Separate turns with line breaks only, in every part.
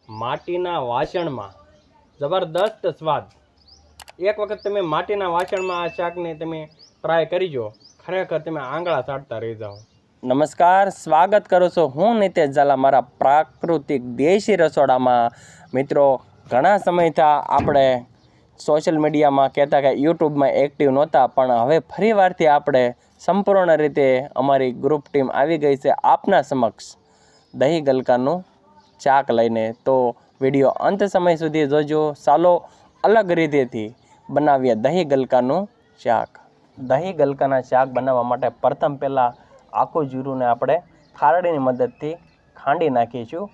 માટીના વાસણમાં જબરદસ્ત સ્વાદ। એક વખત તમે માટીના વાસણમાં આ શાકને તમે ટ્રાય કરીજો, ખરેખર તમે આંગળા ચાટતા રહી જાઓ। નમસ્કાર, સ્વાગત કરું છું હું નિતેશ ઝાલા મારા પ્રાકૃતિક દેશી રસોડામાં। મિત્રો, ઘણા સમયથી આપણે સોશિયલ મીડિયામાં કહેતા કે યુટ્યુબમાં એક્ટિવ નહોતા, પણ હવે ફરીવારથી આપણે સંપૂર્ણ રીતે અમારી ગ્રુપ ટીમ આવી ગઈ છે આપના સમક્ષ દહીં ગલકાનું શાક લઈને। તો વિડીયો અંત સમય સુધી જોજો। ચાલો અલગ રીતેથી બનાવીએ દહીં ગલકાનું શાક। દહીં ગલકાના શાક બનાવવા માટે પ્રથમ પહેલાં આખું જીરુંને આપણે ખારડીની મદદથી ખાંડી નાખીશું।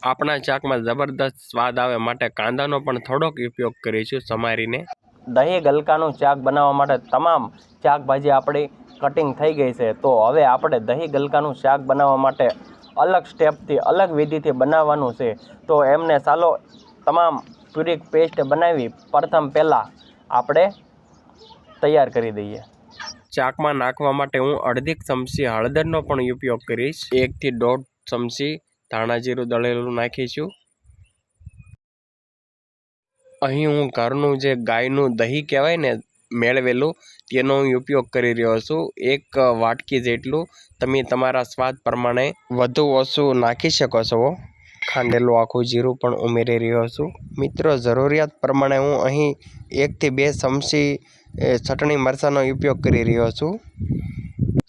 આપણા શાકમાં જબરદસ્ત સ્વાદ આવે માટે કાંદાનો પણ થોડોક ઉપયોગ કરીશું સમારીને। દહીં ગલકાનું શાક બનાવવા માટે તમામ શાકભાજી આપણી કટિંગ થઈ ગઈ છે। તો હવે આપણે દહીં ગલકાનું શાક બનાવવા માટે અલગ સ્ટેપથી અલગ વિધિથી બનાવવાનું છે। તો એમને ચાલો તમામ પ્યુરી પેસ્ટ બનાવી પ્રથમ પહેલાં આપણે તૈયાર કરી દઈએ। શાકમાં નાખવા માટે હું અડધી ચમચી હળદરનો પણ ઉપયોગ કરીશ। 1 થી 1.5 ચમચી ધાણા જીરું દળેલું નાખીશું। અહીં હું ઘરનું જે ગાયનું દહીં કહેવાય ને મેળવેલું, તેનો હું ઉપયોગ કરી રહ્યો છું। 1 વાટકી જેટલું, તમે તમારા સ્વાદ પ્રમાણે વધુ ઓછું નાખી શકો છો। ખાંડેલું આખું જીરું પણ ઉમેરી રહ્યો છું। મિત્રો, જરૂરિયાત પ્રમાણે હું અહીં 1 થી 2 ચમચી ચટણી મરચાંનો ઉપયોગ કરી રહ્યો છું।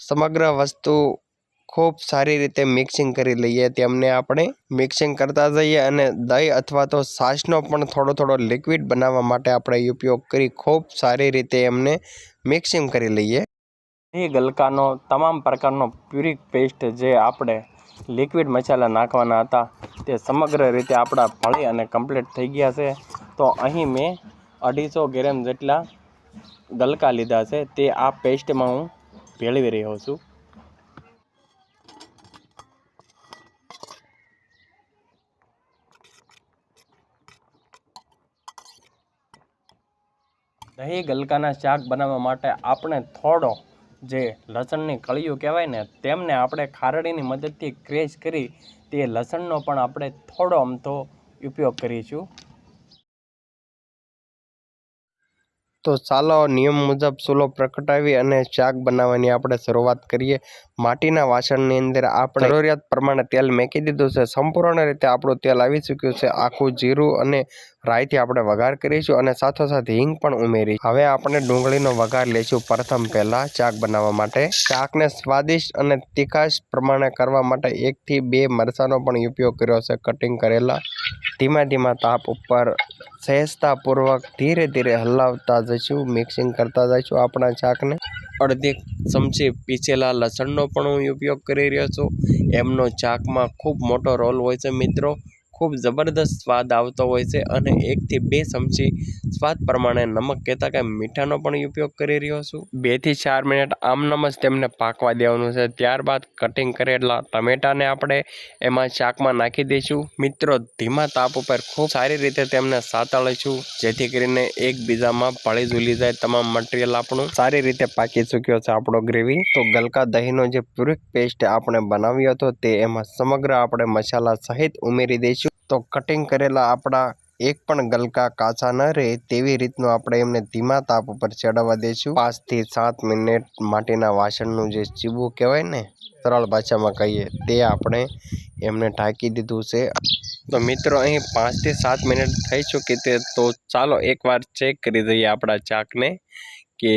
સમગ્ર વસ્તુ ખૂબ સારી રીતે મિક્સિંગ કરી લઈએ। તેમને આપણે મિક્સિંગ કરતા જઈએ અને દહીં અથવા તો છાશનો પણ થોડો લિક્વિડ બનાવવા માટે આપણે ઉપયોગ કરી ખૂબ સારી રીતે એમને મિક્સિંગ કરી લઈએ। દહીં ગલકાનો તમામ પ્રકારનો પ્યુરી પેસ્ટ જે આપણે લિક્વિડ મસાલા નાખવાના હતા તે સમગ્ર રીતે આપણા ભળી અને કમ્પ્લીટ થઈ ગયા છે। તો અહીં મેં 250 ગ્રામ જેટલા ગલકા લીધા છે, તે આ પેસ્ટમાં હું ભેળવી રહ્યો છું। દહીં ગલકાના શાક બનાવવા માટે આપણે થોડો જે લસણની કળીઓ કહેવાય ને, તેમને આપણે ખારડીની મદદથી ક્રેશ કરી તે લસણનો પણ આપણે થોડો અમથો ઉપયોગ કરીશું। તો ચાલો નિયમ મુજબ ચૂલો પ્રગટાવી અને શાક બનાવવાની આપણે શરૂઆત કરીએ। માટીના વાસણની અંદર આપણે જરૂરિયાત પ્રમાણે તેલ મૂકી દીધું છે। સંપૂર્ણ રીતે આપણું તેલ આવી ચૂક્યું છે। આખું જીરું અને રાઈથી આપણે વઘાર કરીશું અને સાથોસાથ હિંગ પણ ઉમેરી। હવે આપણે ડુંગળીનો વઘાર લઈશું પ્રથમ પહેલાં શાક બનાવવા માટે। શાકને સ્વાદિષ્ટ અને તીખાશ પ્રમાણે કરવા માટે 1 થી 2 મરચાંનો પણ ઉપયોગ કર્યો છે કટિંગ કરેલા। ધીમા તાપ ઉપર સહેજતાપૂર્વક ધીરે હલાવતા જઈશું, મિક્સિંગ કરતા જઈશું આપણા શાકને। અડધી ચમચી પીસેલા લસણનો પણ હું ઉપયોગ કરી રહ્યો છું। એમનો શાકમાં ખૂબ મોટો રોલ હોય છે મિત્રો, ખૂબ જબરદસ્ત સ્વાદ આવતો હોય છે। અને 1 થી 2 ચમચી સ્વાદ પ્રમાણે નમક કહેતા કે મીઠાનો પણ ઉપયોગ કરી રહ્યો છું। 2 થી 4 મિનિટ આમનામ જ તેમને પાકવા દેવાનું છે। ત્યારબાદ કટિંગ કરેલા ટમેટાને આપણે એમાં શાકમાં નાખી દઈશું। મિત્રો, ધીમા તાપ ઉપર ખૂબ સારી રીતે તેમને સાતળીશું, જેથી કરીને એકબીજામાં ભળી ઝૂલી જાય। તમામ મટીરિયલ આપણું સારી રીતે પાકી ચૂક્યો છે આપણો ગ્રેવી। તો ગલકા દહીંનો જે પ્યુરી પેસ્ટ આપણે બનાવ્યો હતો તે એમાં સમગ્ર આપણે મસાલા સહિત ઉમેરી દઈશું। તો કટિંગ કરેલા આપણા એક પણ ગલકા કાચા ન રહે તેવી રીતનું આપણે એમને ધીમા તાપ ઉપર ચડાવવા દઈશું। 5 થી 7 મિનિટ માટીના વાસણનું જે ચીબું કહેવાય ને, સરળ ભાષામાં કહીએ, તે આપણે એમને ઢાંકી દીધું છે। તો મિત્રો, અહીં 5 થી 7 મિનિટ થઈ ચૂકી છે। તો ચાલો એકવાર ચેક કરી દઈએ આપણા શાકને કે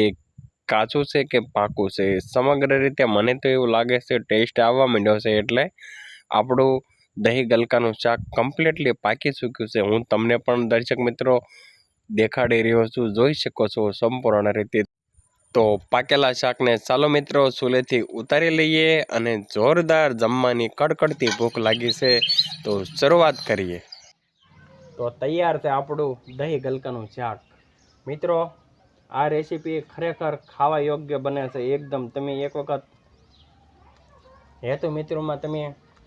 કાચું છે કે પાકું છે। સમગ્ર રીતે મને તો એવું લાગે છે ટેસ્ટ આવવા માંડ્યો છે, એટલે આપણું દહીં ગલકાનું શાક કમ્પ્લીટલી પાકી ચૂક્યું છે। હું તમને પણ દર્શક મિત્રો દેખાડી રહ્યો છું, જોઈ શકો છો સંપૂર્ણ રીતે। તો પાકેલા શાકને ચાલો મિત્રો ચૂલેથી ઉતારી લઈએ અને જોરદાર જમવાની કડકડતી ભૂખ લાગી છે, તો શરૂઆત કરીએ। તો તૈયાર છે આપણું દહીં ગલકાનું શાક। મિત્રો, આ રેસીપી ખરેખર ખાવા યોગ્ય બને છે એકદમ। તમે એક વખત હેતુ મિત્રોમાં તમે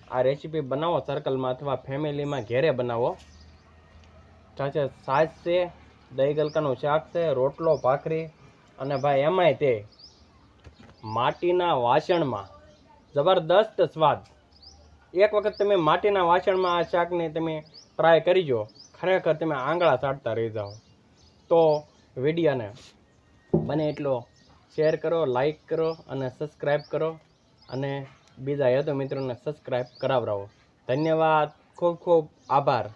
આ રેસીપી બનાવો સર્કલમાં અથવા ફેમિલીમાં ઘેરે બનાવો। સાથે છાશ છે દહીં ગલકાનું શાક છે, રોટલો ભાખરી, અને ભાઈ એમાંય તે માટીના વાસણમાં જબરદસ્ત સ્વાદ. એક વખત તમે માટીના વાસણમાં આ શાકને તમે ટ્રાય કરીજો, ખરેખર તમે આંગળા ચાટતા રહી જાઓ. તો વિડીયોને બને એટલો શેર કરો, લાઈક કરો અને સબસ્ક્રાઈબ કરો, અને બીજા હેતુ મિત્રોને સબસ્ક્રાઈબ કરાવરાવો. ધન્યવાદ, ખૂબ ખૂબ આભાર.